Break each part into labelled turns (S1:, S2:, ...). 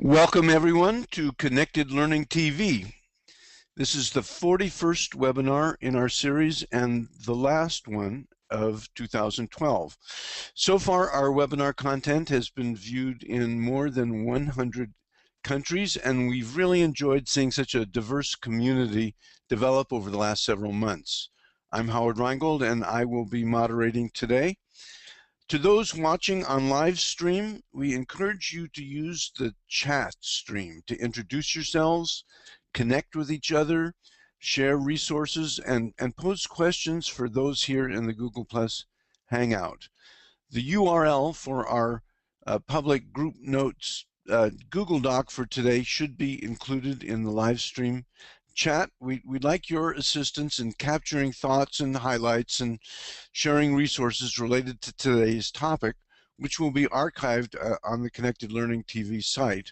S1: Welcome everyone to Connected Learning TV. This is the 41st webinar in our series and the last one of 2012. So far, our webinar content has been viewed in more than 100 countries, and we've really enjoyed seeing such a diverse community develop over the last several months. I'm Howard Reingold, and I will be moderating today. To those watching on live stream, we encourage you to use the chat stream to introduce yourselves, connect with each other, share resources, and pose questions for those here in the Google Plus Hangout. The URL for our public group notes Google Doc for today should be included in the live stream chat. We'd like your assistance in capturing thoughts and highlights and sharing resources related to today's topic, which will be archived on the Connected Learning TV site.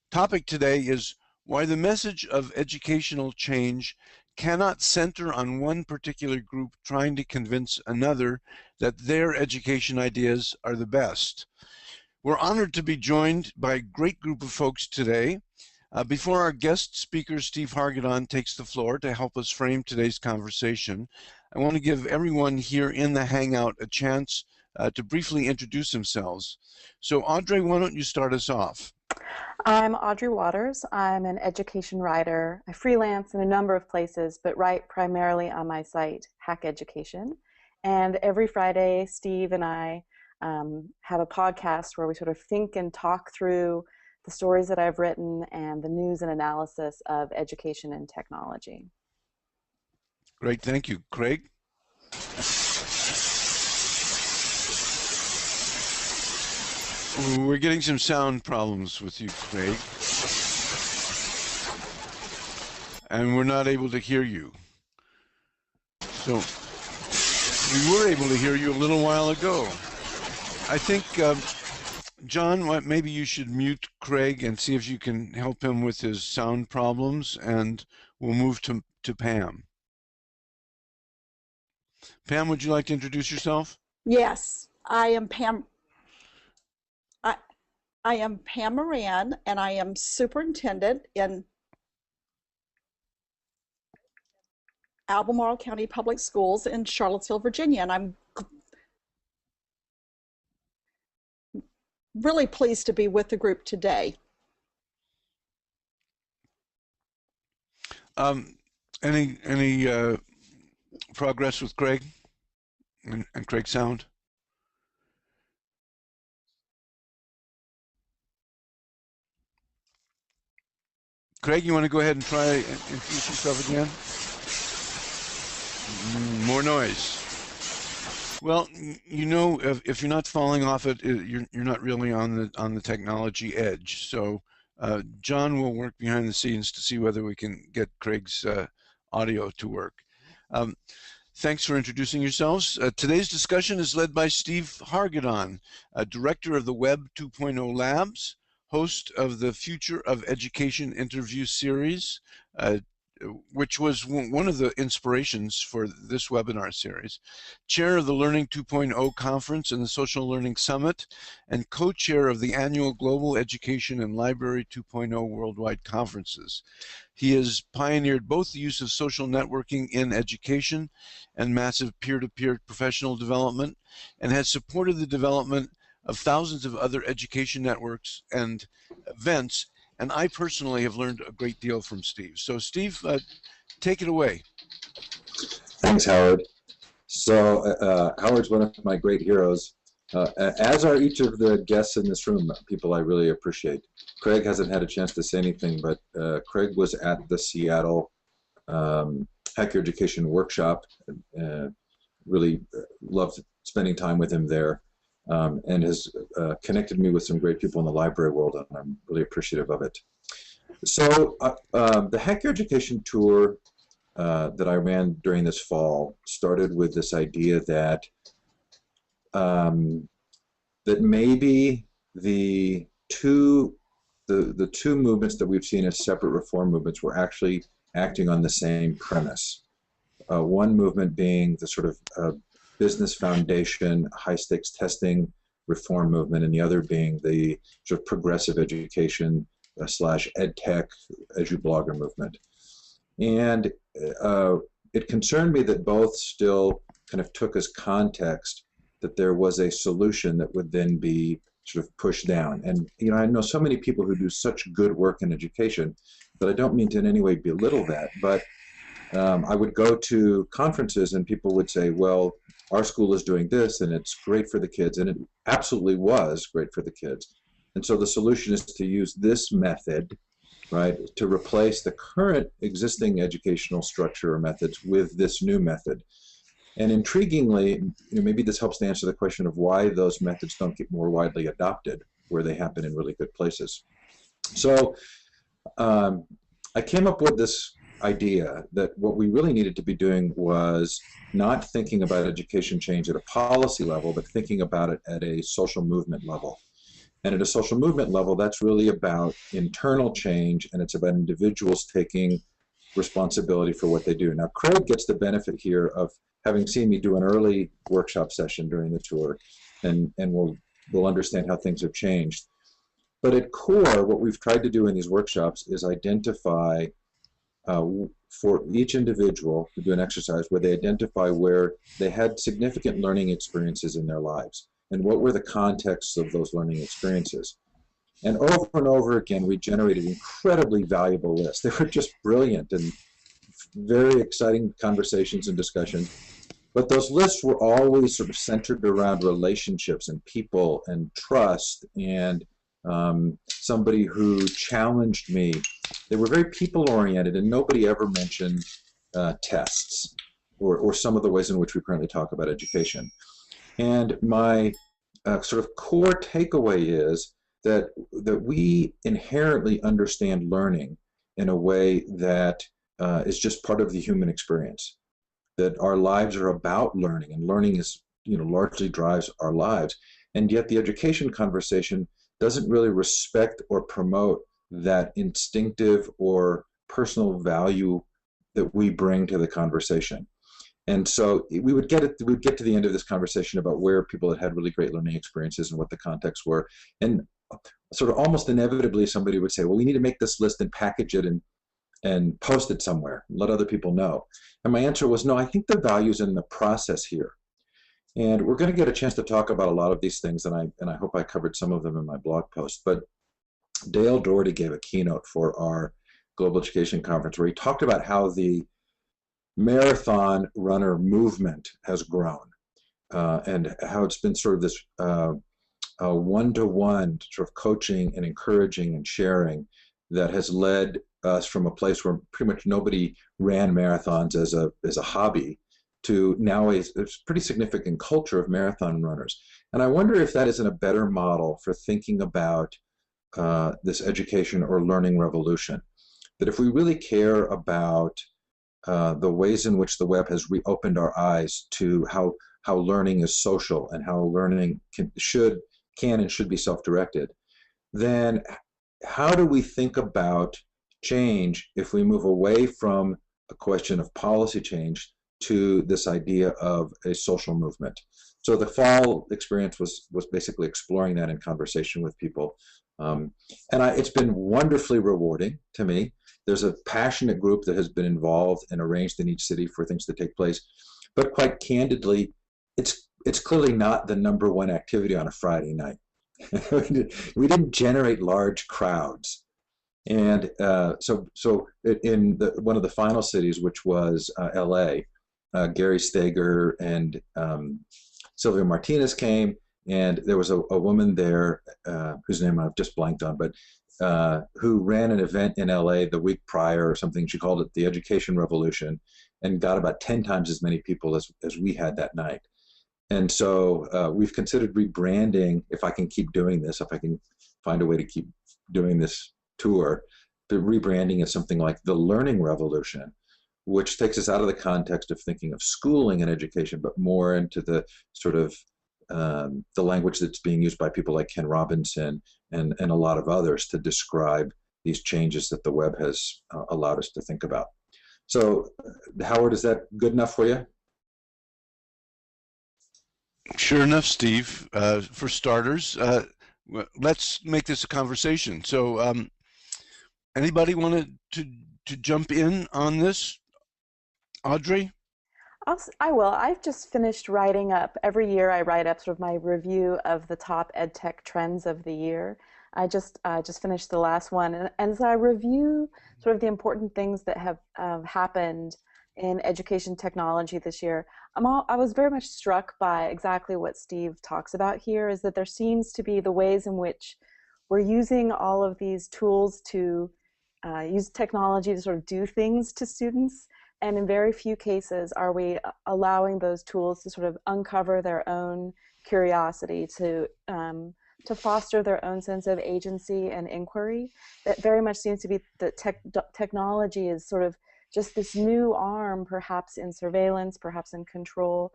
S1: Topic today is why the message of educational change cannot center on one particular group trying to convince another that their education ideas are the best. We're honored to be joined by a great group of folks today. Before our guest speaker, Steve Hargadon, takes the floor to help us frame today's conversation, I want to give everyone here in the Hangout a chance to briefly introduce themselves. So Audrey, why don't you start us off?
S2: I'm Audrey Waters. I'm an education writer. I freelance in a number of places, but write primarily on my site, Hack Education. And every Friday, Steve and I have a podcast where we sort of think and talk through the stories that I've written and the news and analysis of education and technology.
S1: Great, thank you. Craig? We're getting some sound problems with you, Craig. And we're not able to hear you. So we were able to hear you a little while ago. I think John, maybe you should mute Craig and see if you can help him with his sound problems, and we'll move to Pam. Pam, would you like to introduce yourself?
S3: Yes, I am Pam. I am Pam Moran, and I am superintendent in Albemarle County Public Schools in Charlottesville, Virginia, and I'm really pleased to be with the group today.
S1: Any progress with Craig and Craig's sound? Craig, you want to go ahead and try and introduce yourself again? More noise. Well, you know, if you're not falling off it, you're not really on the technology edge. So John will work behind the scenes to see whether we can get Craig's audio to work. Thanks for introducing yourselves. Today's discussion is led by Steve Hargadon, director of the Web 2.0 Labs, host of the Future of Education interview series, which was one of the inspirations for this webinar series, chair of the Learning 2.0 Conference and the Social Learning Summit, and co-chair of the annual Global Education and Library 2.0 Worldwide Conferences. He has pioneered both the use of social networking in education and massive peer-to-peer professional development, and has supported the development of thousands of other education networks and events. And I personally have learned a great deal from Steve. So Steve, take it away.
S4: Thanks, Howard. So Howard's one of my great heroes, as are each of the guests in this room, people I really appreciate. Craig hasn't had a chance to say anything, but Craig was at the Seattle Hack Your Education workshop. Really loved spending time with him there. And has connected me with some great people in the library world, and I'm really appreciative of it. So the Hack Your Education tour that I ran during this fall started with this idea that that maybe the two movements that we've seen as separate reform movements were actually acting on the same premise. One movement being the sort of business foundation, high-stakes testing reform movement, and the other being the sort of progressive education, slash edtech as you blogger movement. And it concerned me that both still kind of took as context that there was a solution that would then be sort of pushed down. And I know so many people who do such good work in education that I don't mean to in any way belittle that, but I would go to conferences and people would say, well, our school is doing this and it's great for the kids, and it absolutely was great for the kids. And so the solution is to use this method, right, to replace the current existing educational structure or methods with this new method. And intriguingly, maybe this helps to answer the question of why those methods don't get more widely adopted where they happen in really good places. So I came up with this idea that what we really needed to be doing was not thinking about education change at a policy level, but thinking about it at a social movement level. And at a social movement level, that's really about internal change, and it's about individuals taking responsibility for what they do. Now, Craig gets the benefit here of having seen me do an early workshop session during the tour, and we'll understand how things have changed. But at core, what we've tried to do in these workshops is identify for each individual, to do an exercise where they identify where they had significant learning experiences in their lives and what were the contexts of those learning experiences. And over again, we generated incredibly valuable lists. They were just brilliant and very exciting conversations and discussions. But those lists were always sort of centered around relationships and people and trust and somebody who challenged me. They were very people-oriented, and nobody ever mentioned tests or some of the ways in which we currently talk about education. And my sort of core takeaway is that we inherently understand learning in a way that is just part of the human experience, that our lives are about learning, and learning is, largely drives our lives. And yet the education conversation doesn't really respect or promote that instinctive or personal value that we bring to the conversation. And so we'd get to the end of this conversation about where people had really great learning experiences and what the contexts were. And sort of almost inevitably somebody would say, well, we need to make this list and package it and post it somewhere, let other people know. And my answer was, no, I think the value's in the process here. And we're going to get a chance to talk about a lot of these things, and I hope I covered some of them in my blog post. But Dale Doherty gave a keynote for our Global Education Conference where he talked about how the marathon runner movement has grown and how it's been sort of this one-to-one sort of coaching and encouraging and sharing that has led us from a place where pretty much nobody ran marathons as a hobby to now a pretty significant culture of marathon runners. And I wonder if that isn't a better model for thinking about this education or learning revolution. That if we really care about the ways in which the web has reopened our eyes to how learning is social and how learning can and should be self-directed, then how do we think about change if we move away from a question of policy change to this idea of a social movement? So the fall experience was basically exploring that in conversation with people. And it's been wonderfully rewarding to me. There's a passionate group that has been involved and arranged in each city for things to take place. But quite candidly, it's clearly not the #1 activity on a Friday night. We didn't generate large crowds. And so in one of the final cities, which was LA, Gary Steger and Sylvia Martinez came, and there was a woman there whose name I've just blanked on, but who ran an event in LA the week prior or something. She called it the Education Revolution, and got about 10 times as many people as we had that night. And so we've considered rebranding, if I can keep doing this, if I can find a way to keep doing this tour, but rebranding as something like the Learning Revolution, which takes us out of the context of thinking of schooling and education, but more into the sort of the language that's being used by people like Ken Robinson and a lot of others to describe these changes that the web has allowed us to think about. So, Howard, is that good enough for you?
S1: Sure enough, Steve. For starters, let's make this a conversation. So Anybody want to jump in on this? Audrey?
S2: I will. I've just finished writing up. Every year I write up sort of my review of the top ed tech trends of the year. I just finished the last one, and as I review sort of the important things that have happened in education technology this year, I was very much struck by exactly what Steve talks about here, is that there seems to be the ways in which we're using all of these tools to use technology to sort of do things to students. And in very few cases are we allowing those tools to sort of uncover their own curiosity, to foster their own sense of agency and inquiry. That very much seems to be that technology is sort of just this new arm, perhaps in surveillance, perhaps in control,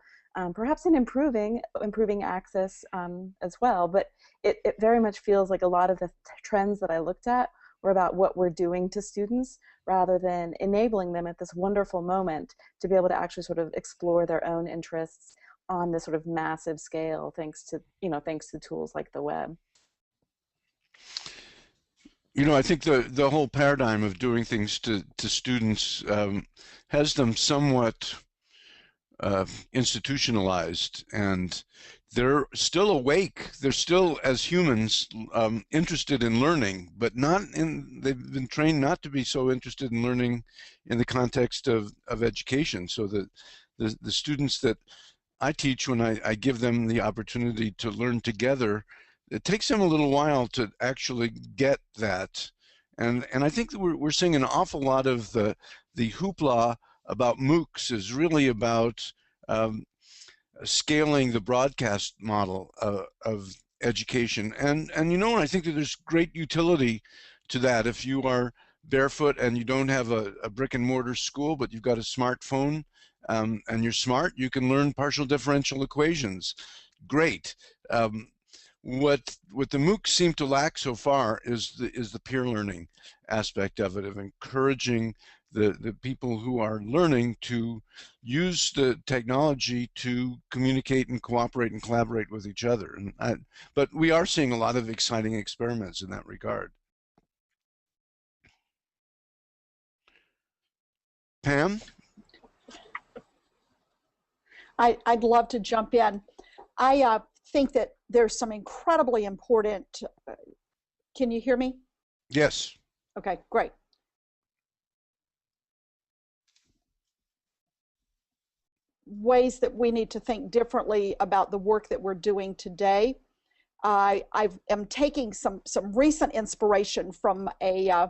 S2: perhaps in improving access as well. But it very much feels like a lot of the trends that I looked at were about what we're doing to students rather than enabling them at this wonderful moment to be able to actually sort of explore their own interests on this sort of massive scale, thanks to tools like the web.
S1: You know, I think the whole paradigm of doing things to students has them somewhat institutionalized, and they're still awake. They're still, as humans, interested in learning, but they've been trained not to be so interested in learning in the context of education. So the students that I teach, when I give them the opportunity to learn together, it takes them a little while to actually get that. And I think that we're seeing an awful lot of the hoopla about MOOCs is really about scaling the broadcast model of education. And I think that there's great utility to that. If you are barefoot and you don't have a brick and mortar school, but you've got a smartphone and you're smart, you can learn partial differential equations. Great. What the MOOCs seem to lack so far is the peer learning aspect of it, of encouraging the people who are learning to use the technology to communicate and cooperate and collaborate with each other. But we are seeing a lot of exciting experiments in that regard. Pam?
S3: I'd love to jump in. I think that there's some incredibly important, can you hear me?
S1: Yes.
S3: Okay, great. Ways that we need to think differently about the work that we're doing today. I am taking some recent inspiration from a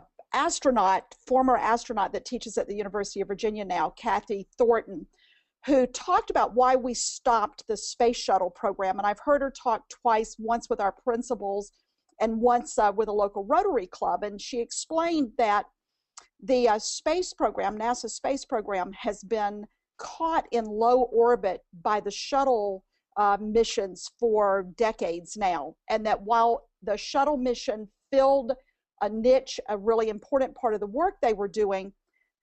S3: former astronaut that teaches at the University of Virginia now, Kathy Thornton, who talked about why we stopped the space shuttle program. And I've heard her talk twice, once with our principals and once with a local Rotary Club. And she explained that the space program, NASA space program, has been caught in low orbit by the shuttle missions for decades now. And that while the shuttle mission filled a niche, a really important part of the work they were doing,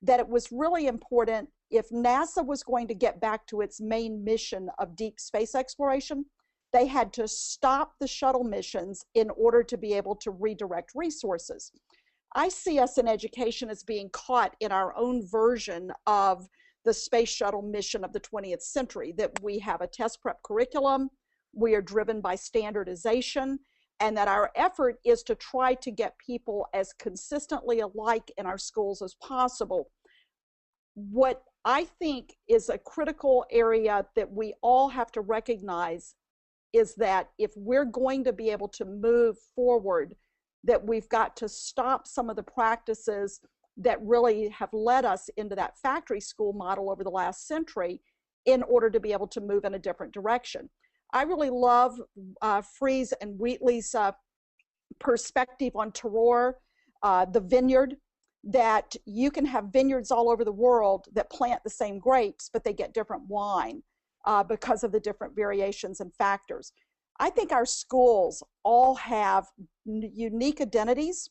S3: that it was really important, if NASA was going to get back to its main mission of deep space exploration, they had to stop the shuttle missions in order to be able to redirect resources. I see us in education as being caught in our own version of the space shuttle mission of the 20th century, that we have a test prep curriculum, we are driven by standardization, and that our effort is to try to get people as consistently alike in our schools as possible. What I think is a critical area that we all have to recognize is that if we're going to be able to move forward, that we've got to stop some of the practices that really have led us into that factory school model over the last century in order to be able to move in a different direction. I really love Fries and Wheatley's perspective on terroir, the vineyard, that you can have vineyards all over the world that plant the same grapes, but they get different wine because of the different variations and factors. I think our schools all have unique identities,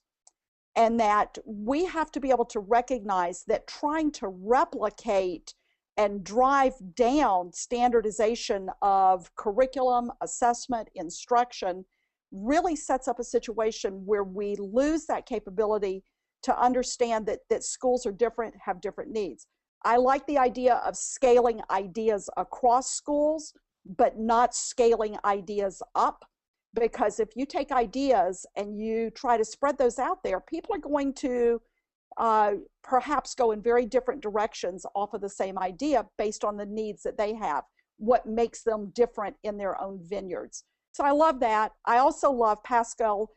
S3: and that we have to be able to recognize that trying to replicate and drive down standardization of curriculum, assessment, instruction really sets up a situation where we lose that capability to understand that schools are different, have different needs. I like the idea of scaling ideas across schools, but not scaling ideas up, because if you take ideas and you try to spread those out there, people are going to perhaps go in very different directions off of the same idea based on the needs that they have, what makes them different in their own vineyards. So I love that. I also love Pascal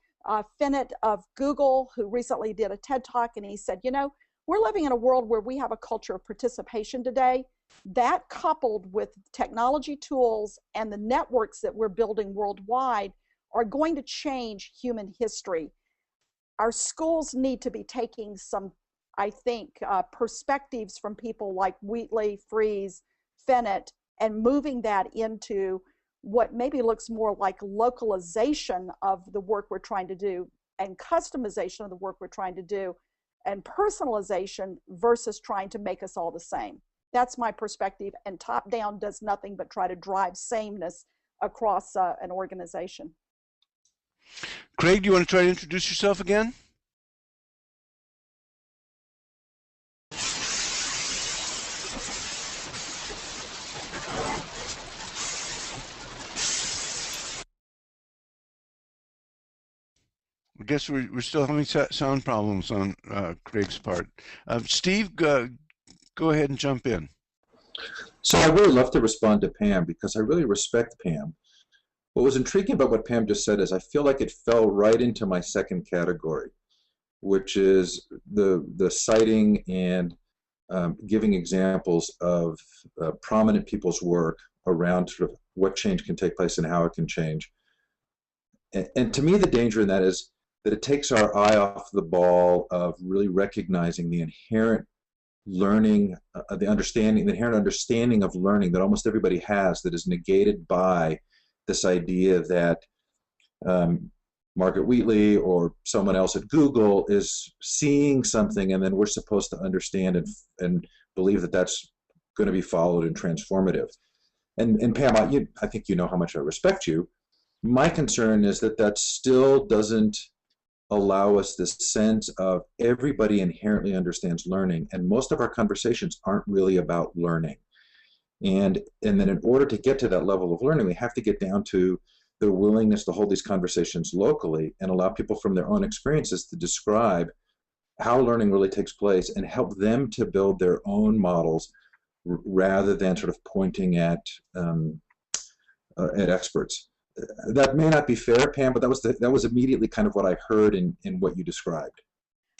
S3: Finnett of Google, who recently did a TED Talk, and he said, you know, we're living in a world where we have a culture of participation today. That, coupled with technology tools and the networks that we're building worldwide, are going to change human history. Our schools need to be taking some, I think, perspectives from people like Wheatley, Fries, Finnett, and moving that into what maybe looks more like localization of the work we're trying to do, and customization of the work we're trying to do, and personalization versus trying to make us all the same. That's my perspective, and top-down does nothing but try to drive sameness across an organization.
S1: Craig, do you want to try to introduce yourself again? I guess we're still having sound problems on Craig's part. Steve, go ahead and jump in.
S4: So I really love to respond to Pam because I really respect Pam. What was intriguing about what Pam just said is I feel like it fell right into my second category, which is the citing and giving examples of prominent people's work around sort of what change can take place and how it can change. And to me, the danger in that is that it takes our eye off the ball of really recognizing the inherent learning, the inherent understanding of learning that almost everybody has, that is negated by this idea that Margaret Wheatley or someone else at Google is seeing something and then we're supposed to understand and believe that that's going to be followed and transformative. And Pam, I think you know how much I respect you. My concern is that that still doesn't allow us this sense of everybody inherently understands learning, and most of our conversations aren't really about learning. And then in order to get to that level of learning, we have to get down to the willingness to hold these conversations locally and allow people from their own experiences to describe how learning really takes place and help them to build their own models rather than sort of pointing at experts. That may not be fair, Pam, but that was immediately kind of what I heard in what you described.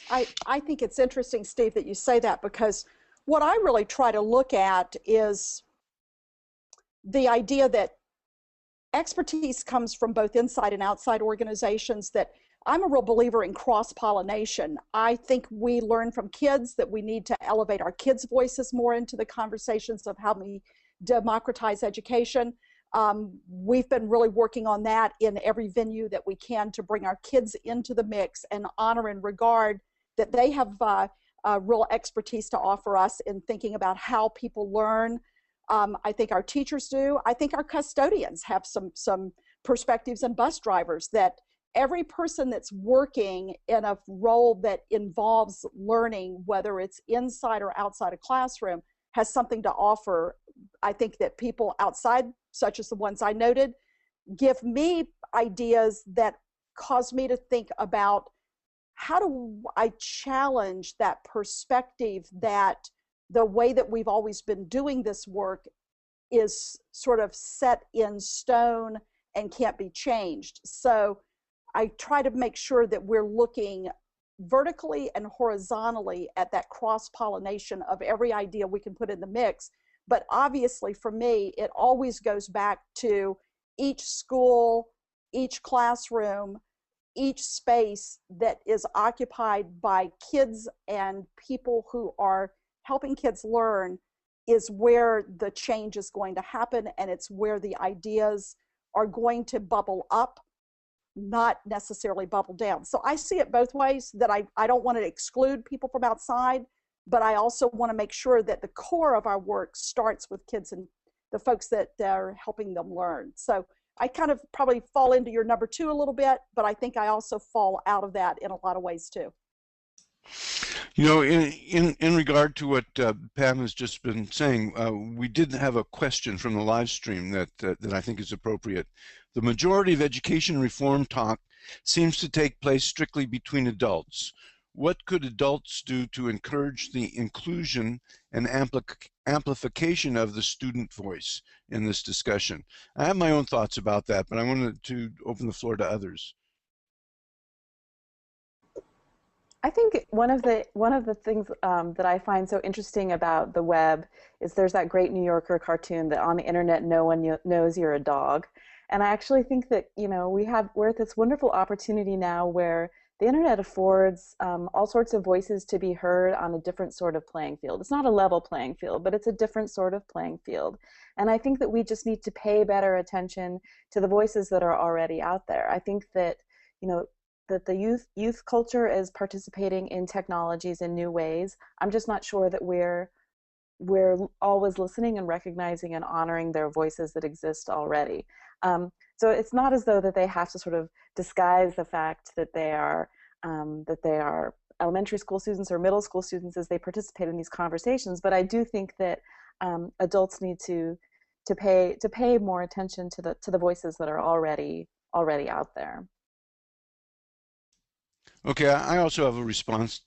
S3: I think it's interesting, Steve, that you say that, because what I really try to look at is the idea that expertise comes from both inside and outside organizations, that I'm a real believer in cross-pollination. I think we learn from kids, that we need to elevate our kids' voices more into the conversations of how we democratize education. We've been really working on that in every venue that we can to bring our kids into the mix and honor and regard that they have real expertise to offer us in thinking about how people learn. I think our teachers do. I think our custodians have some perspectives, and bus drivers, that every person that's working in a role that involves learning, whether it's inside or outside a classroom, has something to offer. I think that people outside, such as the ones I noted, give me ideas that cause me to think about how do I challenge that perspective that the way that we've always been doing this work is sort of set in stone and can't be changed. So I try to make sure that we're looking vertically and horizontally at that cross-pollination of every idea we can put in the mix. But obviously for me, it always goes back to each school, each classroom, each space that is occupied by kids and people who are helping kids learn is where the change is going to happen, and it's where the ideas are going to bubble up, not necessarily bubble down. So I see it both ways, that I don't want to exclude people from outside, but I also want to make sure that the core of our work starts with kids and the folks that are helping them learn. So I kind of probably fall into your number two a little bit, but I think I also fall out of that in a lot of ways too.
S1: You know, in regard to what Pam has just been saying, we did have a question from the live stream that I think is appropriate. The majority of education reform talk seems to take place strictly between adults. What could adults do to encourage the inclusion and amplification of the student voice in this discussion? I have my own thoughts about that, but I wanted to open the floor to others.
S2: I think one of the things that I find so interesting about the web is there's that great New Yorker cartoon that on the internet no one knows you're a dog, and I actually think that we're at this wonderful opportunity now where the internet affords all sorts of voices to be heard on a different sort of playing field. It's not a level playing field, but it's a different sort of playing field, and I think that we just need to pay better attention to the voices that are already out there. I think that you know that the youth culture is participating in technologies in new ways. I'm just not sure that we're always listening and recognizing and honoring their voices that exist already. So it's not as though that they have to sort of disguise the fact that they are elementary school students or middle school students as they participate in these conversations. But I do think that adults need to pay more attention to the voices that are already out there.
S1: Okay, I also have a response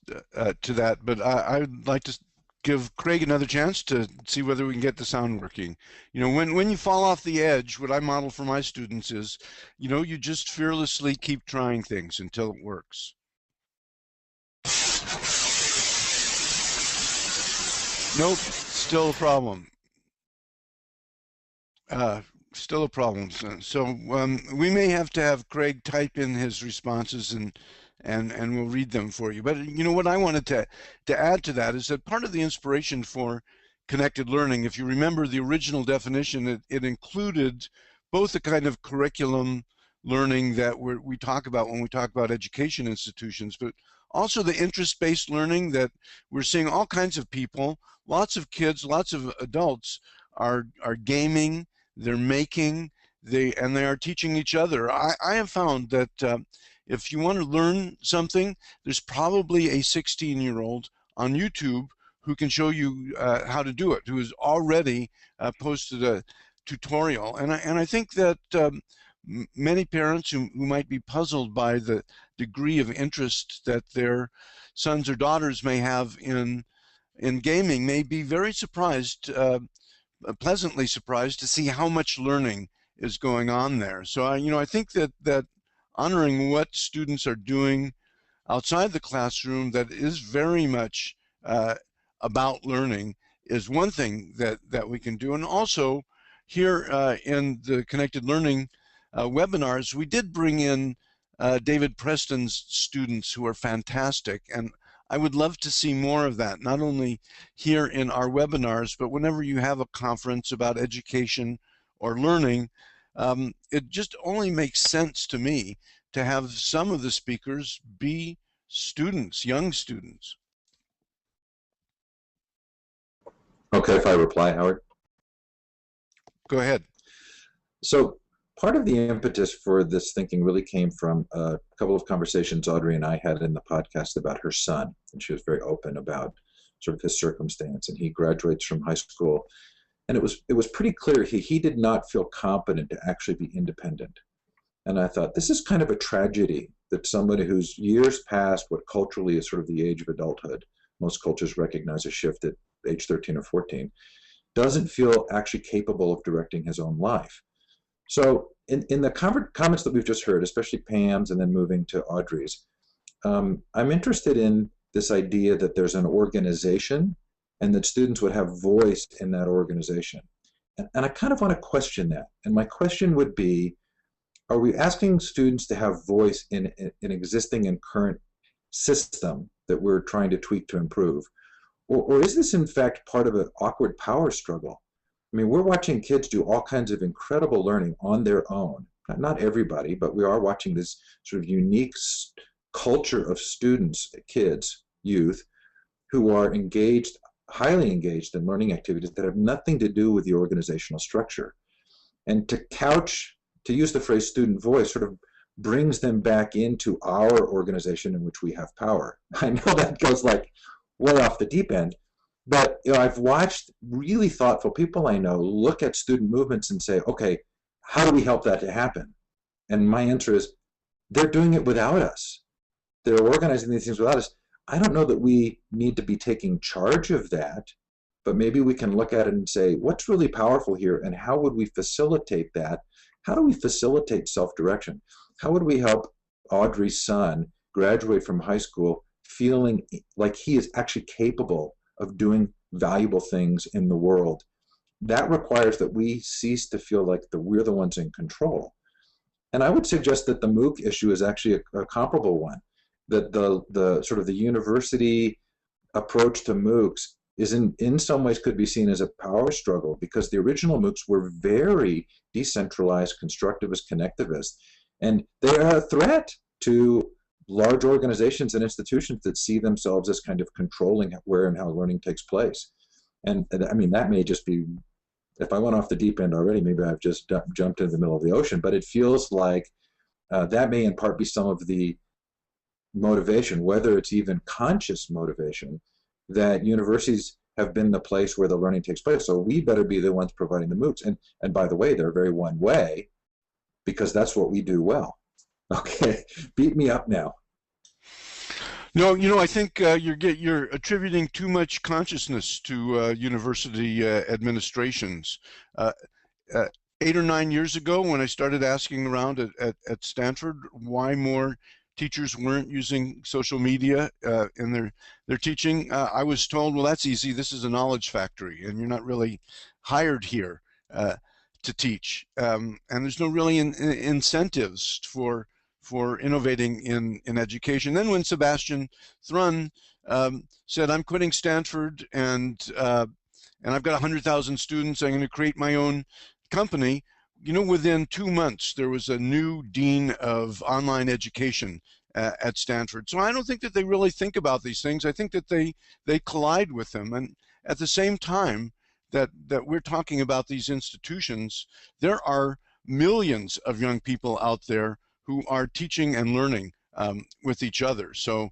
S1: to that, but I'd like to give Craig another chance to see whether we can get the sound working. You know, when you fall off the edge, what I model for my students is, you just fearlessly keep trying things until it works. Nope, still a problem. Still a problem. So we may have to have Craig type in his responses and we'll read them for you. But what I wanted to add to that is that part of the inspiration for connected learning, if you remember the original definition, it included both the kind of curriculum learning that we talk about when we talk about education institutions, but also the interest-based learning that we're seeing all kinds of people, lots of kids, lots of adults are gaming, they're making, they are teaching each other. I have found that if you want to learn something, there's probably a 16-year-old on YouTube who can show you how to do it, who has already posted a tutorial. And I think that many parents who might be puzzled by the degree of interest that their sons or daughters may have in gaming may be very surprised, pleasantly surprised to see how much learning is going on there. So I think that honoring what students are doing outside the classroom that is very much about learning is one thing that we can do. And also here in the Connected Learning webinars, we did bring in David Preston's students who are fantastic, and I would love to see more of that, not only here in our webinars, but whenever you have a conference about education or learning, it just only makes sense to me to have some of the speakers be students, young students.
S4: Okay, if I reply, Howard?
S1: Go ahead.
S4: So part of the impetus for this thinking really came from a couple of conversations Audrey and I had in the podcast about her son, and she was very open about sort of his circumstance, and he graduates from high school, and it was pretty clear he did not feel competent to actually be independent. And I thought, this is kind of a tragedy that somebody who's years past what culturally is sort of the age of adulthood, most cultures recognize a shift at age 13 or 14, doesn't feel actually capable of directing his own life. So in the comments that we've just heard, especially Pam's and then moving to Audrey's, I'm interested in this idea that there's an organization and that students would have voice in that organization. And I kind of want to question that. And my question would be, are we asking students to have voice in an existing and current system that we're trying to tweak to improve? Or is this in fact part of an awkward power struggle? I mean, we're watching kids do all kinds of incredible learning on their own. Not everybody, but we are watching this sort of unique culture of students, kids, youth, who are engaged, highly engaged in learning activities that have nothing to do with the organizational structure. And to use the phrase student voice, sort of brings them back into our organization in which we have power. I know that goes like way off the deep end, but I've watched really thoughtful people I know look at student movements and say, okay, how do we help that to happen? And my answer is, they're doing it without us. They're organizing these things without us. I don't know that we need to be taking charge of that, but maybe we can look at it and say, what's really powerful here, and how would we facilitate that? How do we facilitate self-direction? How would we help Audrey's son graduate from high school feeling like he is actually capable of doing valuable things in the world? That requires that we cease to feel like we're the ones in control. And I would suggest that the MOOC issue is actually a comparable one, that the sort of the university approach to MOOCs is in some ways could be seen as a power struggle, because the original MOOCs were very decentralized, constructivist, connectivist, and they are a threat to large organizations and institutions that see themselves as kind of controlling where and how learning takes place. And I mean, that may just be, if I went off the deep end already, maybe I've just jumped into the middle of the ocean, but it feels like that may in part be some of the motivation, whether it's even conscious motivation, that universities have been the place where the learning takes place. So we better be the ones providing the MOOCs. And by the way, they're very one way, because that's what we do well. Okay, beat me up now.
S1: No, I think you're attributing too much consciousness to university administrations. 8 or 9 years ago, when I started asking around at Stanford why more teachers weren't using social media in their teaching, I was told, well, that's easy. This is a knowledge factory, and you're not really hired here to teach. And there's no really incentives for innovating in education. Then when Sebastian Thrun said, I'm quitting Stanford and I've got 100,000 students, I'm going to create my own company, within 2 months there was a new dean of online education at Stanford. So I don't think that they really think about these things. I think that they collide with them. And at the same time that we're talking about these institutions, there are millions of young people out there who are teaching and learning with each other. So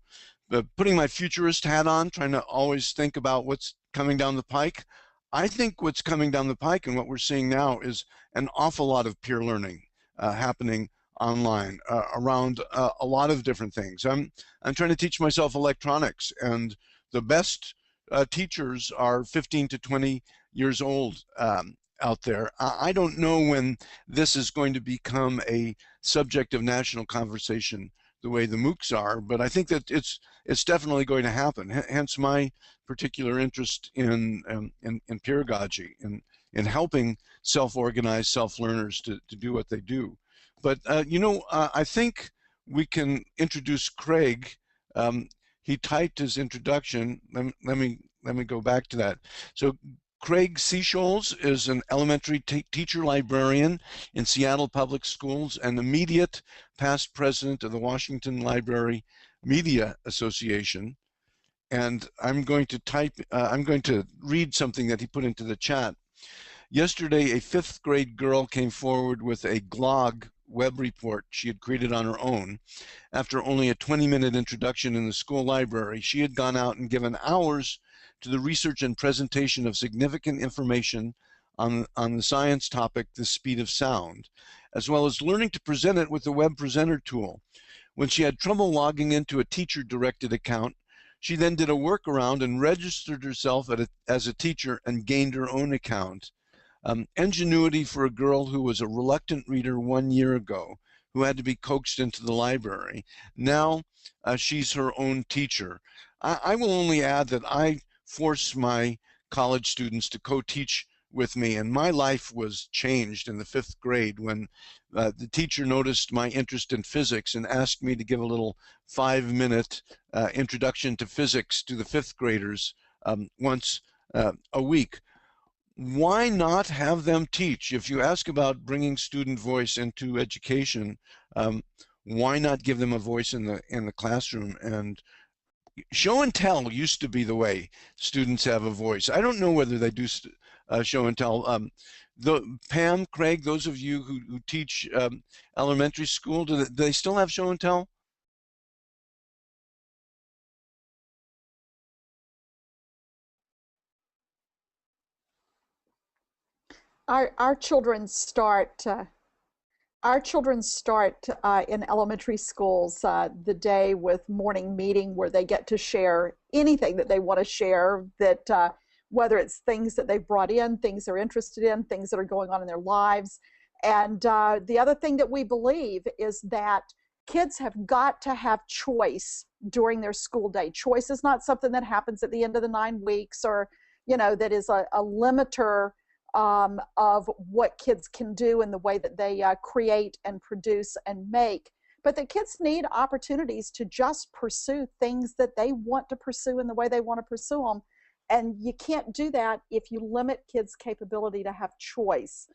S1: putting my futurist hat on, trying to always think about what's coming down the pike, I think what's coming down the pike and what we're seeing now is an awful lot of peer learning happening online around a lot of different things. I'm trying to teach myself electronics, and the best teachers are 15 to 20 years old out there. I don't know when this is going to become a subject of national conversation the way the MOOCs are, but I think that it's definitely going to happen. Hence my particular interest in pedagogy, in helping self-organized self-learners to do what they do. But I think we can introduce Craig. He typed his introduction. Let me go back to that. So Craig Seasholes is an elementary teacher librarian in Seattle Public Schools and immediate past president of the Washington Library Media Association. And I'm going to read something that he put into the chat. Yesterday, a 5th grade girl came forward with a blog web report she had created on her own. After only a 20-minute introduction in the school library, she had gone out and given hours to the research and presentation of significant information on the science topic, the speed of sound, as well as learning to present it with the web presenter tool. When she had trouble logging into a teacher-directed account, she then did a workaround and registered herself as a teacher and gained her own account. Ingenuity for a girl who was a reluctant reader 1 year ago, who had to be coaxed into the library. Now she's her own teacher. I will only add that I force my college students to co-teach with me, and my life was changed in the 5th grade when the teacher noticed my interest in physics and asked me to give a little 5-minute introduction to physics to the 5th graders once a week. Why not have them teach? If you ask about bringing student voice into education, why not give them a voice in the classroom? And show and tell used to be the way students have a voice. I don't know whether they do show and tell Pam, Craig, those of you who teach elementary school, do they still have show and tell?
S3: Our children start in elementary schools the day with morning meeting, where they get to share anything that they want to share, that whether it's things that they've brought in, things they're interested in, things that are going on in their lives. And the other thing that we believe is that kids have got to have choice during their school day. Choice is not something that happens at the end of the 9 weeks, or, you know, that is a limiter of what kids can do in the way that they create and produce and make. But the kids need opportunities to just pursue things that they want to pursue in the way they want to pursue them. And you can't do that if you limit kids' capability to have choice.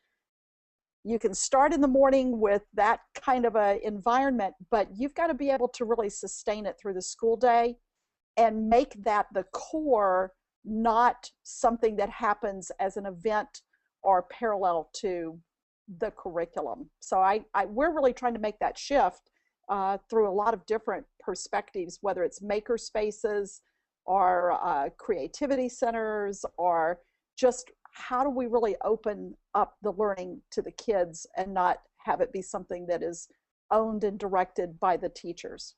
S3: You can start in the morning with that kind of an environment, but you've got to be able to really sustain it through the school day and make that the core, not something that happens as an event or parallel to the curriculum. So we're really trying to make that shift through a lot of different perspectives, whether it's maker spaces or creativity centers, or just how do we really open up the learning to the kids and not have it be something that is owned and directed by the teachers.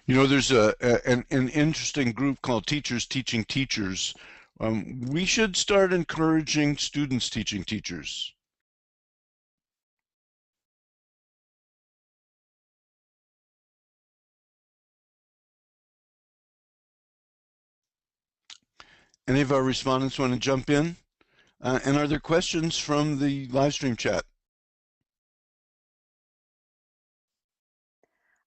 S1: You know, there's an interesting group called Teachers Teaching Teachers. We should start encouraging students teaching teachers. Any of our respondents want to jump in? And are there questions from the live stream chat?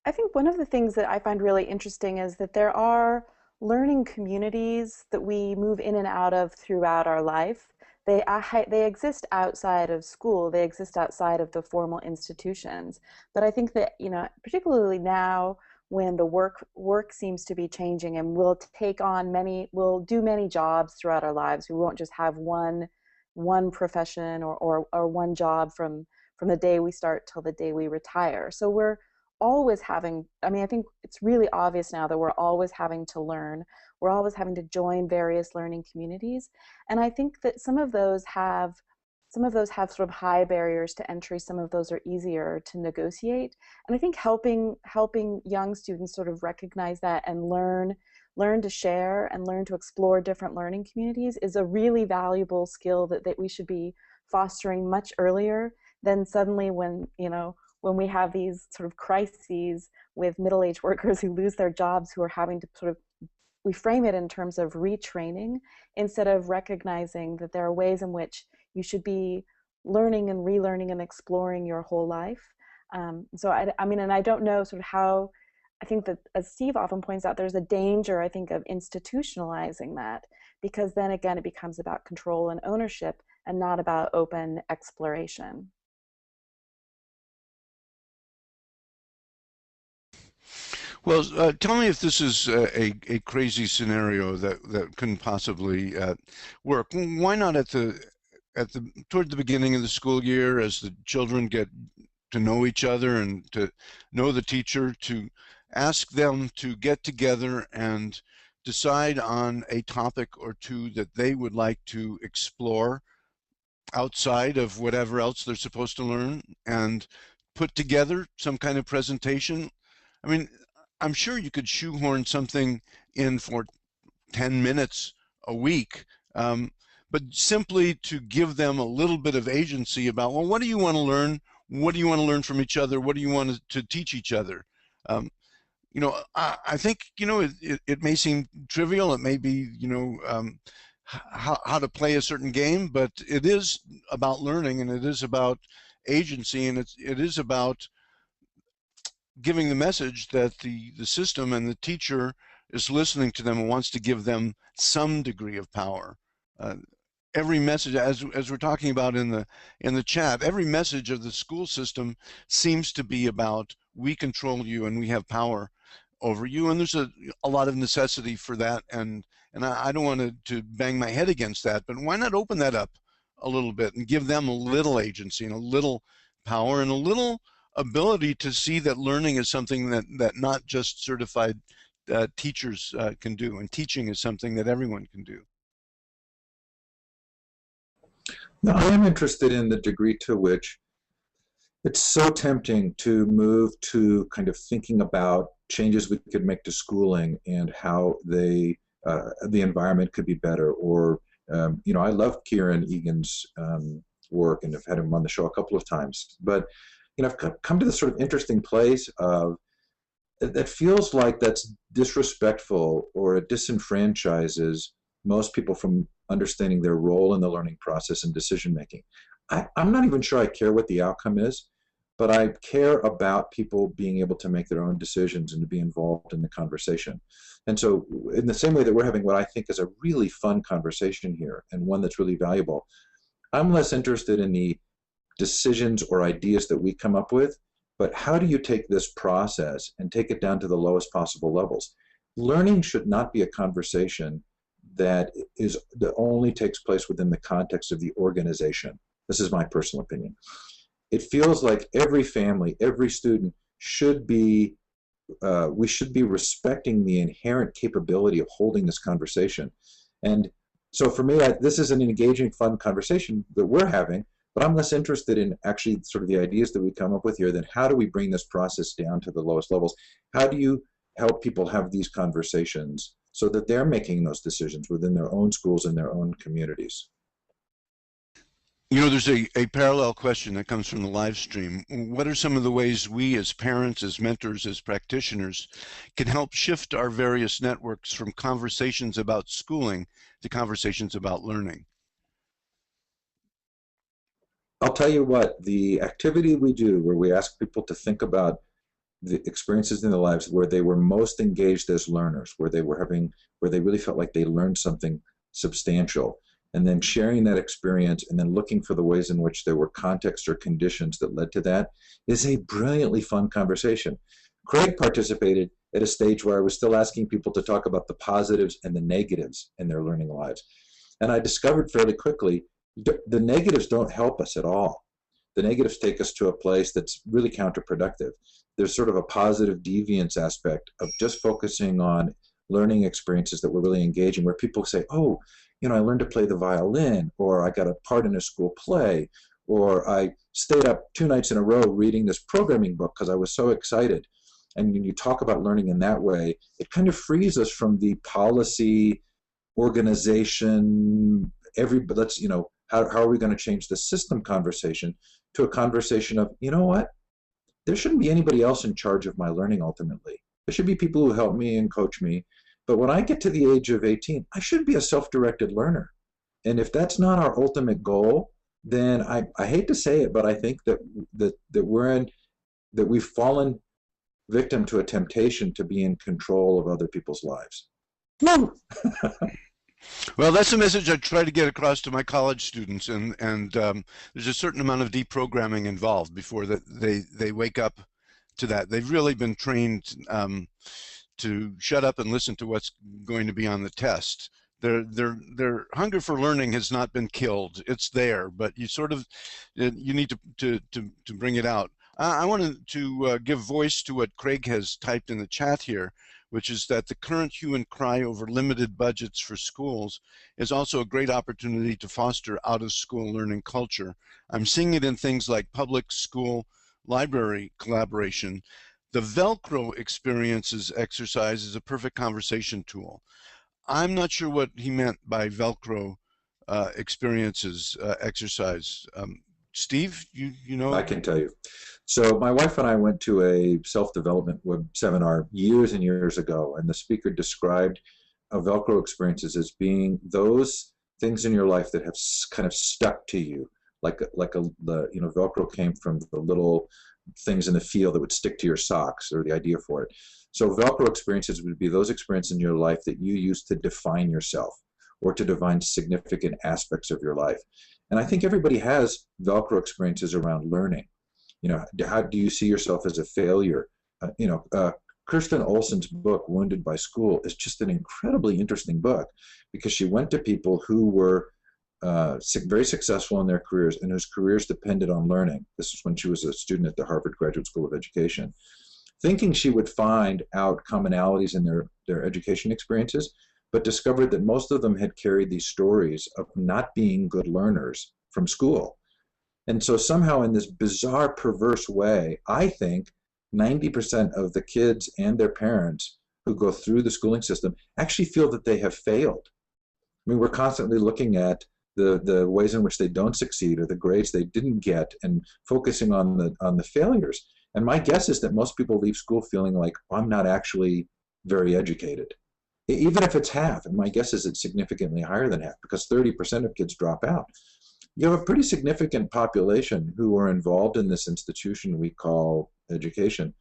S2: I think one of the things that I find really interesting is that there are learning communities that we move in and out of throughout our life. They exist outside of school. They exist outside of the formal institutions. But I think that, you know, particularly now when the work seems to be changing, and we'll do many jobs throughout our lives. We won't just have one profession or one job from the day we start till the day we retire. So we're always having, I mean, I think it's really obvious now that we're always having to learn. We're always having to join various learning communities. And I think that some of those have sort of high barriers to entry. Some of those are easier to negotiate. And I think helping young students sort of recognize that and learn to share and learn to explore different learning communities is a really valuable skill that we should be fostering much earlier than suddenly when we have these sort of crises with middle-aged workers who lose their jobs, who are having to we frame it in terms of retraining instead of recognizing that there are ways in which you should be learning and relearning and exploring your whole life. So I mean, and I don't know sort of how, I think that, as Steve often points out, there's a danger, I think, of institutionalizing that, because then again, it becomes about control and ownership and not about open exploration.
S1: Well, tell me if this is a crazy scenario that couldn't possibly work. Why not toward the beginning of the school year, as the children get to know each other and to know the teacher, to ask them to get together and decide on a topic or two that they would like to explore outside of whatever else they're supposed to learn, and put together some kind of presentation. I mean, I'm sure you could shoehorn something in for 10 minutes a week, but simply to give them a little bit of agency about, well, what do you want to learn? What do you want to learn from each other? What do you want to teach each other? You know, I think, you know, it may seem trivial. It may be, you know, how to play a certain game, but it is about learning, and it is about agency, and it is about giving the message that the system and the teacher is listening to them and wants to give them some degree of power. Every message, as we're talking about in the chat, every message of the school system seems to be about, we control you and we have power. over you, and there's a lot of necessity for that, and I don't want to bang my head against that, but why not open that up a little bit and give them a little agency and a little power and a little ability to see that learning is something that not just certified teachers can do, and teaching is something that everyone can do.
S4: Now, I am interested in the degree to which it's so tempting to move to kind of thinking about changes we could make to schooling and how the environment could be better. Or, you know, I love Kieran Egan's work, and I've had him on the show a couple of times. But, you know, I've come to this sort of interesting place of that feels like that's disrespectful, or it disenfranchises most people from understanding their role in the learning process and decision making. I'm not even sure I care what the outcome is, but I care about people being able to make their own decisions and to be involved in the conversation. And so in the same way that we're having what I think is a really fun conversation here, and one that's really valuable, I'm less interested in the decisions or ideas that we come up with, but how do you take this process and take it down to the lowest possible levels? Learning should not be a conversation that only takes place within the context of the organization. This is my personal opinion. It feels like every family, every student should be, we should be respecting the inherent capability of holding this conversation. And so for me, this is an engaging, fun conversation that we're having, but I'm less interested in actually sort of the ideas that we come up with here than how do we bring this process down to the lowest levels? How do you help people have these conversations so that they're making those decisions within their own schools and their own communities?
S1: You know, there's a parallel question that comes from the live stream. What are some of the ways we as parents, as mentors, as practitioners can help shift our various networks from conversations about schooling to conversations about learning?
S4: I'll tell you what, the activity we do where we ask people to think about the experiences in their lives where they were most engaged as learners, where they really felt like they learned something substantial, and then sharing that experience and then looking for the ways in which there were contexts or conditions that led to that, is a brilliantly fun conversation. Craig participated at a stage where I was still asking people to talk about the positives and the negatives in their learning lives. And I discovered fairly quickly the negatives don't help us at all. The negatives take us to a place that's really counterproductive. There's sort of a positive deviance aspect of just focusing on learning experiences that were really engaging, where people say, oh, you know, I learned to play the violin, or I got a part in a school play, or I stayed up 2 nights in a row reading this programming book because I was so excited. And when you talk about learning in that way, it kind of frees us from the policy, organization, let's, you know, how are we going to change the system conversation to a conversation of, you know what, there shouldn't be anybody else in charge of my learning ultimately. There should be people who help me and coach me. But when I get to the age of 18, I should be a self-directed learner. And if that's not our ultimate goal, then I hate to say it, but I think that we've fallen victim to a temptation to be in control of other people's lives.
S1: Well, that's a message I try to get across to my college students, and there's a certain amount of deprogramming involved before that they wake up to that. They've really been trained to shut up and listen to what's going to be on the test. Their hunger for learning has not been killed. It's there, but you need to bring it out. I wanted to give voice to what Craig has typed in the chat here, which is that the current hue and cry over limited budgets for schools is also a great opportunity to foster out-of-school learning culture. I'm seeing it in things like public school library collaboration. The Velcro experiences exercise is a perfect conversation tool. I'm not sure what he meant by Velcro experiences exercise. Steve, you know?
S4: I can tell you. So my wife and I went to a self-development web seminar years and years ago, and the speaker described Velcro experiences as being those things in your life that have kind of stuck to you, Velcro came from the little things in the field that would stick to your socks, or the idea for it. So Velcro experiences would be those experiences in your life that you use to define yourself or to define significant aspects of your life. And I think everybody has Velcro experiences around learning. You know, how do you see yourself as a failure? Kirsten Olson's book, Wounded by School, is just an incredibly interesting book because she went to people who were very successful in their careers and whose careers depended on learning. This is when she was a student at the Harvard Graduate School of Education, thinking she would find out commonalities in their education experiences, but discovered that most of them had carried these stories of not being good learners from school. And so somehow in this bizarre, perverse way, I think 90% of the kids and their parents who go through the schooling system actually feel that they have failed. I mean, we're constantly looking at the ways in which they don't succeed or the grades they didn't get and focusing on the failures. And my guess is that most people leave school feeling like, oh, I'm not actually very educated. Even if it's half, and my guess is it's significantly higher than half because 30% of kids drop out. You have a pretty significant population who are involved in this institution we call education,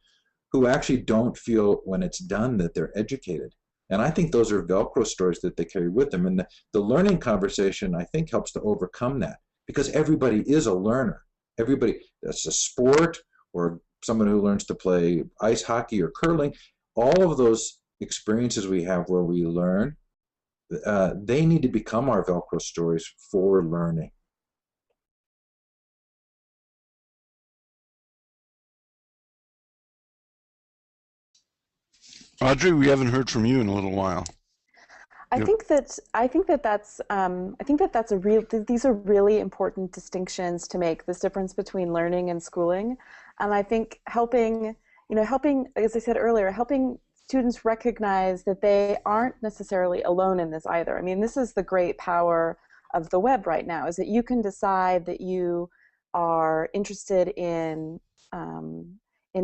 S4: who actually don't feel when it's done that they're educated. And I think those are Velcro stories that they carry with them. And the learning conversation, I think, helps to overcome that because everybody is a learner. Everybody, that's a sport or someone who learns to play ice hockey or curling, all of those experiences we have where we learn, they need to become our Velcro stories for learning.
S1: Audrey, we haven't heard from you in a little while.
S2: I think that's a real. These are really important distinctions to make. This difference between learning and schooling, and I think helping, as I said earlier, helping students recognize that they aren't necessarily alone in this either. I mean, this is the great power of the web right now: is that you can decide that you are interested in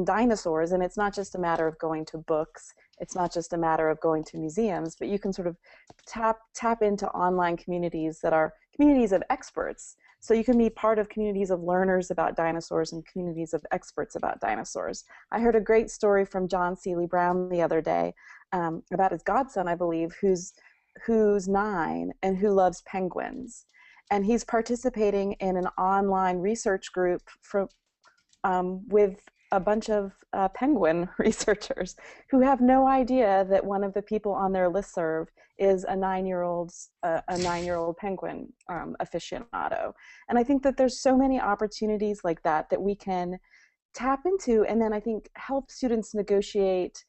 S2: dinosaurs, and it's not just a matter of going to books. It's not just a matter of going to museums, but you can sort of tap into online communities that are communities of experts. So you can be part of communities of learners about dinosaurs and communities of experts about dinosaurs. I heard a great story from John Seeley Brown the other day about his godson, I believe, who's 9 and who loves penguins. And he's participating in an online research group with a bunch of penguin researchers who have no idea that one of the people on their listserv is a 9-year-old penguin aficionado. And I think that there's so many opportunities like that that we can tap into, and then I think help students negotiate,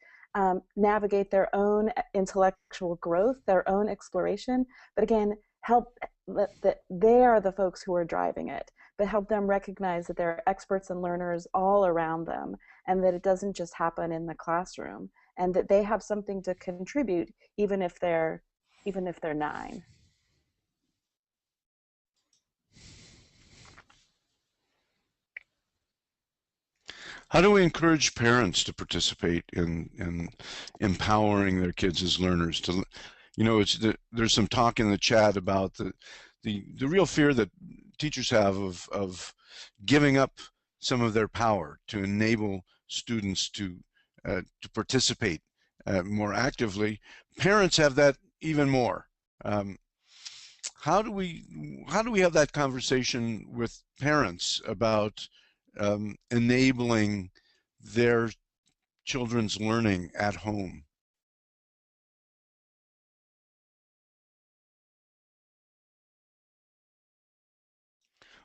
S2: navigate their own intellectual growth, their own exploration, but again, help that they are the folks who are driving it, but help them recognize that there are experts and learners all around them, and that it doesn't just happen in the classroom, and that they have something to contribute, even if they're 9.
S1: How do we encourage parents to participate in empowering their kids as learners? There's some talk in the chat about the real fear that teachers have of giving up some of their power to enable students to participate more actively. Parents have that even more. How do we have that conversation with parents about enabling their children's learning at home?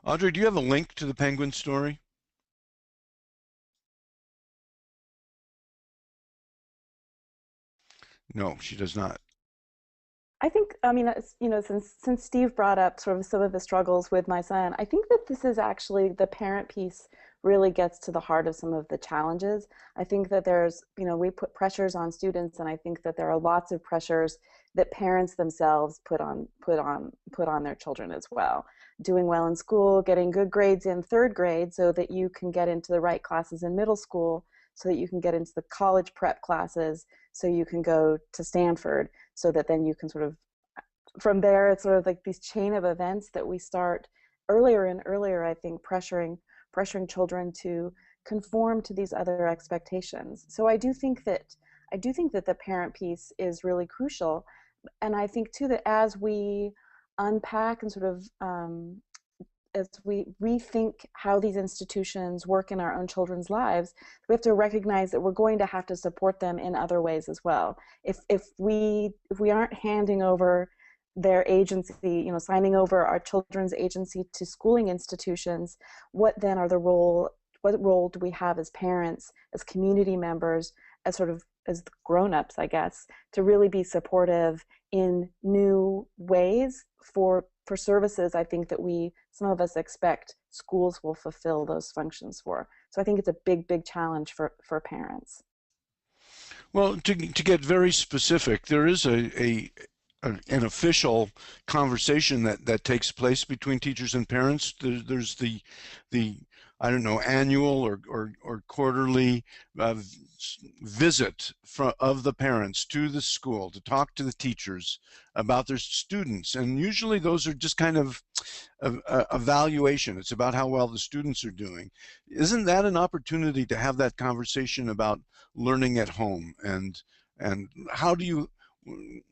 S1: Audrey, do you have a link to the penguin story? No, she does not.
S2: I think, I mean, since Steve brought up sort of some of the struggles with my son, I think that this is actually the parent piece really gets to the heart of some of the challenges. I think that there's, we put pressures on students, and I think that there are lots of pressures that parents themselves put on their children as well. Doing well in school, getting good grades in 3rd grade so that you can get into the right classes in middle school, so that you can get into the college prep classes, so you can go to Stanford, so that then you can sort of, from there, it's sort of like these chain of events that we start earlier and earlier, I think, pressuring children to conform to these other expectations. So I do think that the parent piece is really crucial. And I think too that as we unpack and sort of as we rethink how these institutions work in our own children's lives, we have to recognize that we're going to have to support them in other ways as well. If we aren't handing over their agency, signing over our children's agency to schooling institutions, what then are what role do we have as parents, as community members, as as grown-ups, I guess, to really be supportive in new ways for services I think that some of us expect schools will fulfill those functions for. So I think it's a big, big challenge for parents.
S1: Well, to get very specific, there is an official conversation that takes place between teachers and parents. There's the I don't know, annual or quarterly visit of the parents to the school to talk to the teachers about their students, and usually those are just kind of evaluation. It's about how well the students are doing. Isn't that an opportunity to have that conversation about learning at home, and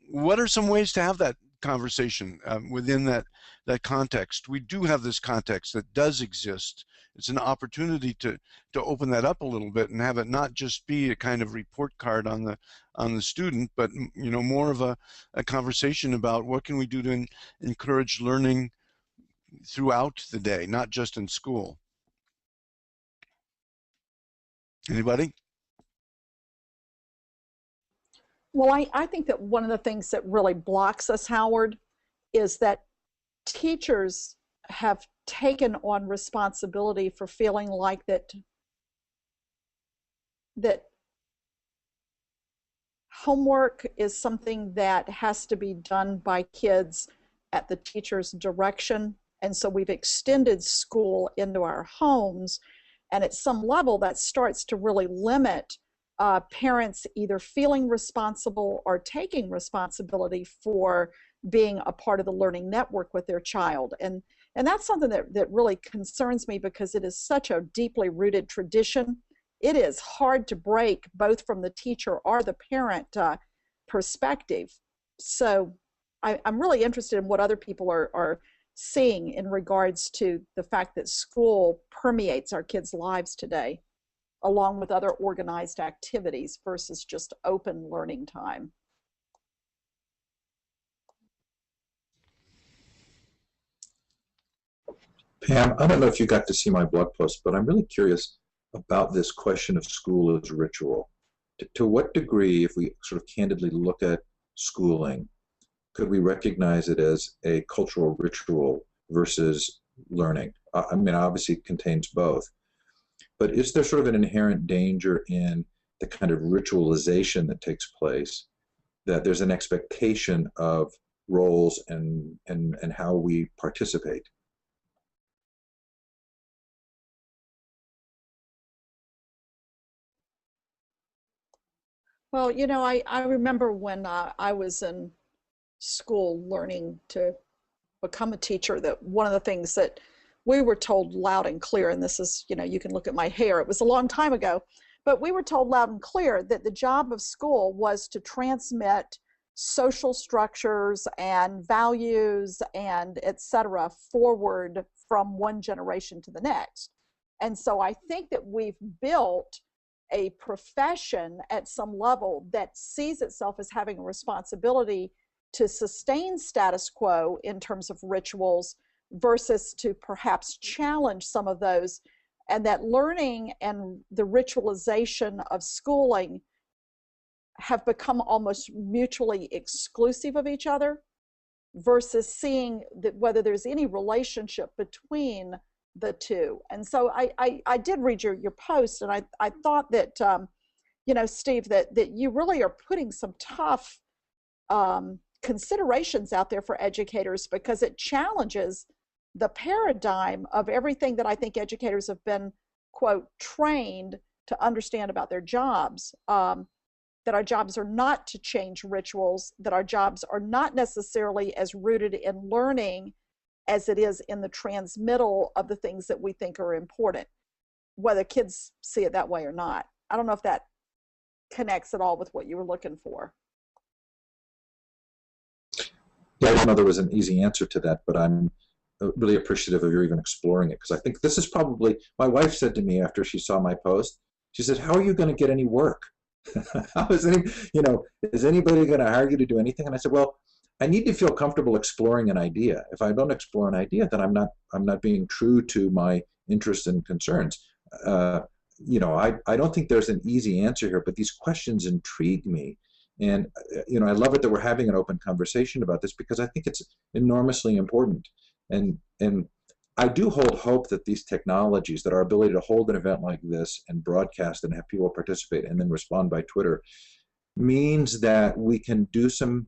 S1: what are some ways to have that conversation within that context? We do have this context that does exist. It's an opportunity to open that up a little bit and have it not just be a kind of report card on the student, but more of a conversation about what can we do to encourage learning throughout the day, not just in school. Anybody?
S3: Well, I think that one of the things that really blocks us, Howard, is that teachers have taken on responsibility for feeling like that homework is something that has to be done by kids at the teacher's direction. And so we've extended school into our homes. And at some level, that starts to really limit parents either feeling responsible or taking responsibility for being a part of the learning network with their child. And that's something that really concerns me, because it is such a deeply rooted tradition. It is hard to break, both from the teacher or the parent perspective. So I'm really interested in what other people are seeing in regards to the fact that school permeates our kids' lives today, along with other organized activities versus just open learning time.
S4: Pam, I don't know if you got to see my blog post, but I'm really curious about this question of school as ritual. To what degree, if we sort of candidly look at schooling, could we recognize it as a cultural ritual versus learning? I mean, obviously it contains both. But is there sort of an inherent danger in the kind of ritualization that takes place, that there's an expectation of roles and how we participate?
S3: Well, I remember when I was in school learning to become a teacher, that one of the things that we were told loud and clear, and this is, you can look at my hair, it was a long time ago, but we were told loud and clear that the job of school was to transmit social structures and values and et cetera forward from one generation to the next. And so I think that we've built a profession at some level that sees itself as having a responsibility to sustain status quo in terms of rituals versus to perhaps challenge some of those, and that learning and the ritualization of schooling have become almost mutually exclusive of each other versus seeing that whether there's any relationship between the two. And so I did read your post, and I thought that, Steve, that you really are putting some tough considerations out there for educators, because it challenges the paradigm of everything that I think educators have been, quote, trained to understand about their jobs. That our jobs are not to change rituals, that our jobs are not necessarily as rooted in learning as it is in the transmittal of the things that we think are important, whether kids see it that way or not. I don't know if that connects at all with what you were looking for.
S4: Yeah, I don't know there was an easy answer to that, but I'm really appreciative of your even exploring it, because I think this is probably, my wife said to me after she saw my post, she said, how are you going to get any work? How is any, is anybody going to hire you to do anything? And I said, well, I need to feel comfortable exploring an idea. If I don't explore an idea, then I'm not being true to my interests and concerns. I don't think there's an easy answer here, but these questions intrigue me. And, I love it that we're having an open conversation about this, because I think it's enormously important. And I do hold hope that these technologies, that our ability to hold an event like this and broadcast and have people participate and then respond by Twitter, means that we can do some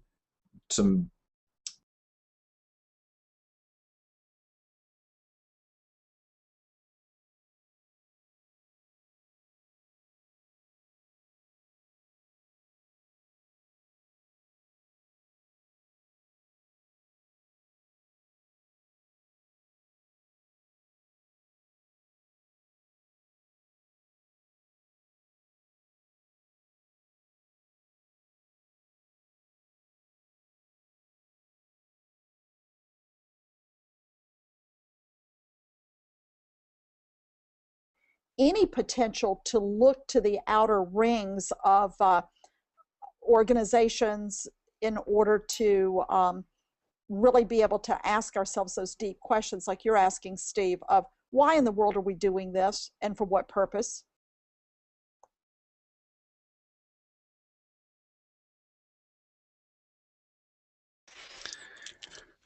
S3: any potential to look to the outer rings of organizations in order to really be able to ask ourselves those deep questions like you're asking, Steve, of why in the world are we doing this and for what purpose?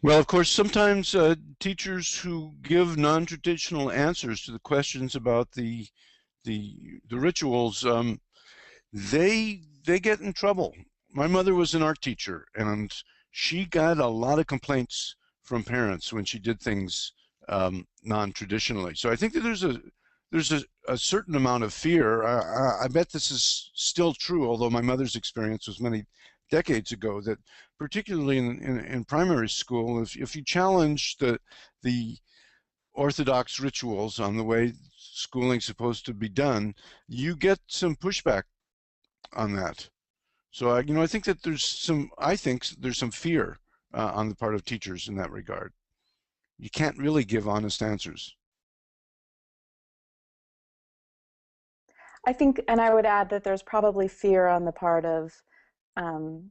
S1: Well, of course, sometimes teachers who give non-traditional answers to the questions about the rituals, they get in trouble. My mother was an art teacher, and she got a lot of complaints from parents when she did things non-traditionally. So I think that there's a certain amount of fear. I bet this is still true, although my mother's experience was many decades ago, that particularly in primary school, if you challenge the orthodox rituals on the way schooling's supposed to be done, you get some pushback on that. So I think that there's some fear on the part of teachers in that regard. You can't really give honest answers.
S2: I think, and I would add that there's probably fear on the part um,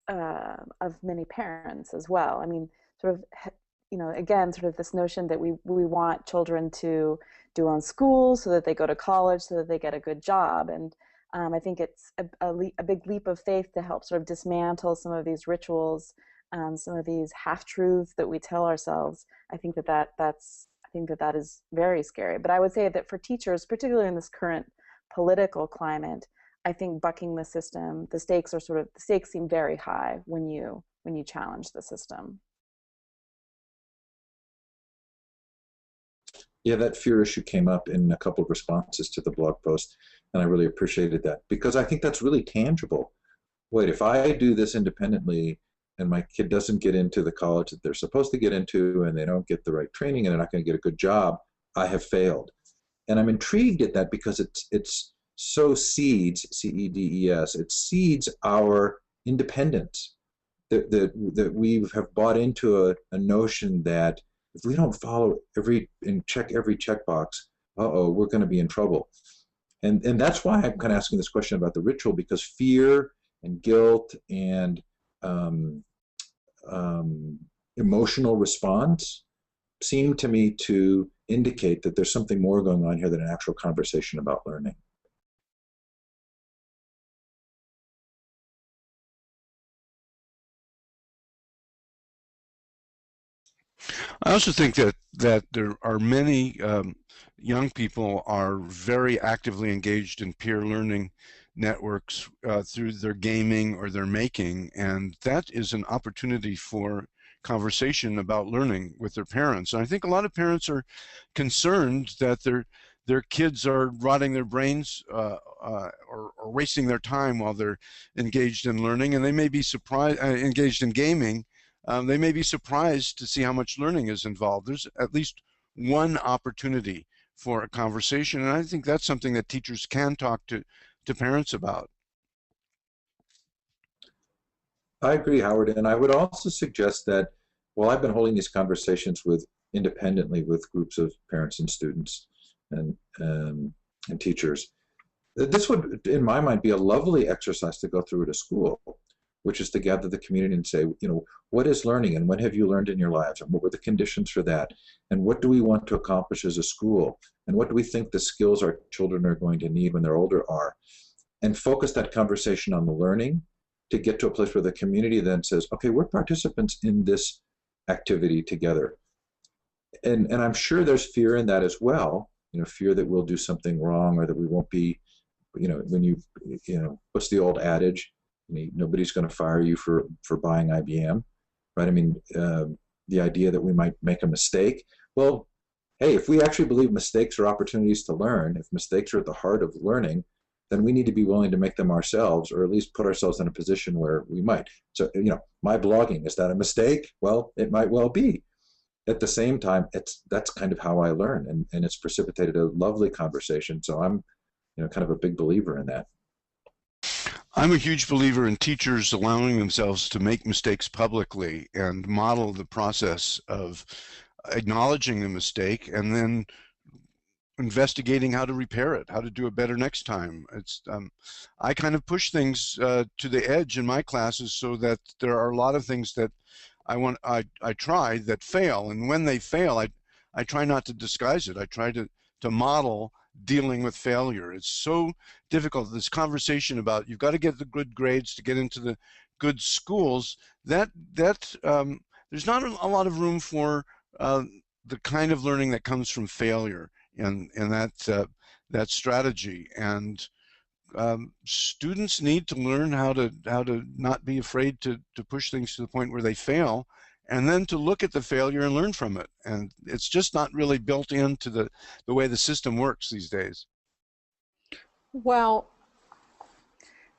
S2: of many parents as well. I mean, sort of, again, sort of this notion that we want children to do well in school so that they go to college, so that they get a good job. And I think it's a big leap of faith to help sort of dismantle some of these rituals, some of these half-truths that we tell ourselves. I think that is very scary. But I would say that for teachers, particularly in this current political climate, I think bucking the system, the stakes seem very high when you challenge the system.
S4: Yeah, that fear issue came up in a couple of responses to the blog post, and I really appreciated that, because I think that's really tangible. Wait, if I do this independently and my kid doesn't get into the college that they're supposed to get into, and they don't get the right training, and they're not going to get a good job, I have failed. And I'm intrigued at that, because it's so seeds, C-E-D-E-S, it seeds our independence, that we have bought into a notion that if we don't follow check every checkbox, we're going to be in trouble. And that's why I'm kind of asking this question about the ritual, because fear and guilt and emotional response seem to me to indicate that there's something more going on here than an actual conversation about learning.
S1: I also think that there are many young people are very actively engaged in peer learning networks through their gaming or their making, and that is an opportunity for conversation about learning with their parents. And I think a lot of parents are concerned that their kids are rotting their brains or wasting their time while they're engaged in learning, and they may be surprised engaged in gaming. They may be surprised to see how much learning is involved. There's at least one opportunity for a conversation, and I think that's something that teachers can talk to parents about.
S4: I agree, Howard, and I would also suggest that Well, I've been holding these conversations independently with groups of parents and students and teachers. This would, in my mind, be a lovely exercise to go through at a school, which is to gather the community and say, what is learning and when have you learned in your lives and what were the conditions for that? And what do we want to accomplish as a school? And what do we think the skills our children are going to need when they're older are? And focus that conversation on the learning to get to a place where the community then says, okay, we're participants in this activity together. And I'm sure there's fear in that as well, fear that we'll do something wrong or that we won't be, what's the old adage? Nobody's going to fire you for buying IBM, right? I mean, the idea that we might make a mistake. Well, hey, if we actually believe mistakes are opportunities to learn, if mistakes are at the heart of learning, then we need to be willing to make them ourselves, or at least put ourselves in a position where we might. So, my blogging, is that a mistake? Well, it might well be. At the same time, that's kind of how I learn, and it's precipitated a lovely conversation. So I'm, kind of a big believer in that.
S1: I'm a huge believer in teachers allowing themselves to make mistakes publicly and model the process of acknowledging the mistake and then investigating how to repair it, how to do it better next time. I kind of push things to the edge in my classes so that there are a lot of things that I try that fail, and when they fail, I try not to disguise it. I try to model dealing with failure. It's so difficult, this conversation about you've got to get the good grades to get into the good schools, that there's not a lot of room for the kind of learning that comes from failure and that strategy. And students need to learn how to not be afraid to push things to the point where they fail, and then to look at the failure and learn from it. And it's just not really built into the way the system works these days.
S3: Well,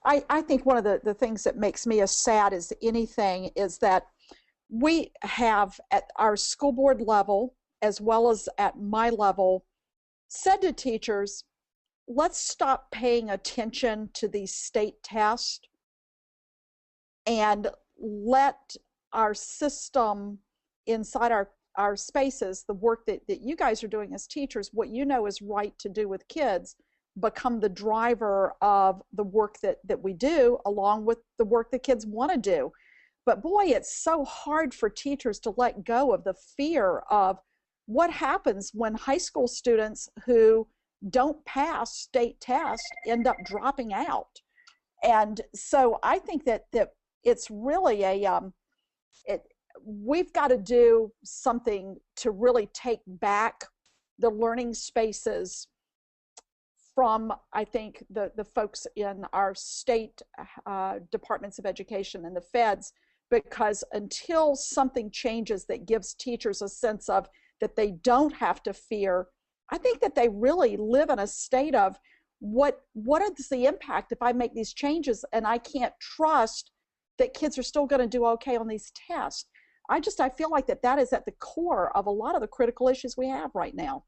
S3: I think one of the things that makes me as sad as anything is that we have at our school board level, as well as at my level, said to teachers, let's stop paying attention to these state tests and let our system inside our spaces, the work that you guys are doing as teachers, what you know is right to do with kids, become the driver of the work that we do, along with the work that kids want to do. But boy, it's so hard for teachers to let go of the fear of what happens when high school students who don't pass state tests end up dropping out. And so I think that it's really we've got to do something to really take back the learning spaces from, I think, the folks in our state departments of education and the feds, because until something changes that gives teachers a sense of that they don't have to fear, I think that they really live in a state of what is the impact if I make these changes and I can't trust that kids are still going to do okay on these tests. I feel like that is at the core of a lot of the critical issues we have right now.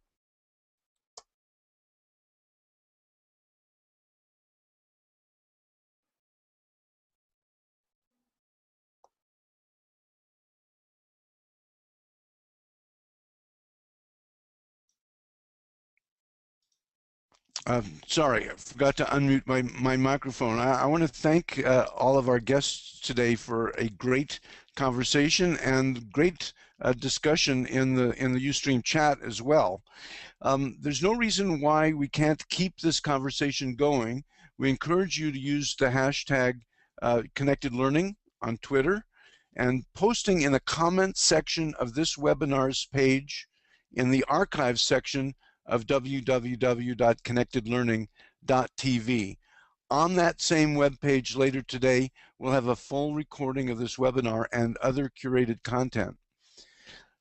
S1: Sorry, I forgot to unmute my microphone. I want to thank all of our guests today for a great conversation and great discussion in the Ustream chat as well. There's no reason why we can't keep this conversation going. We encourage you to use the hashtag Connected Learning on Twitter and posting in the comments section of this webinar's page in the archives section of www.connectedlearning.tv. On that same web page later today, we'll have a full recording of this webinar and other curated content.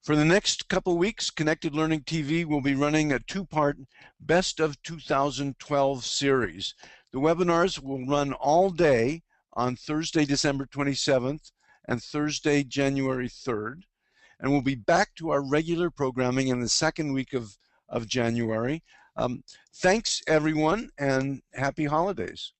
S1: For the next couple weeks, Connected Learning TV will be running a two-part Best of 2012 series. The webinars will run all day on Thursday, December 27th and Thursday, January 3rd. And we'll be back to our regular programming in the second week of January. Thanks, everyone, and happy holidays.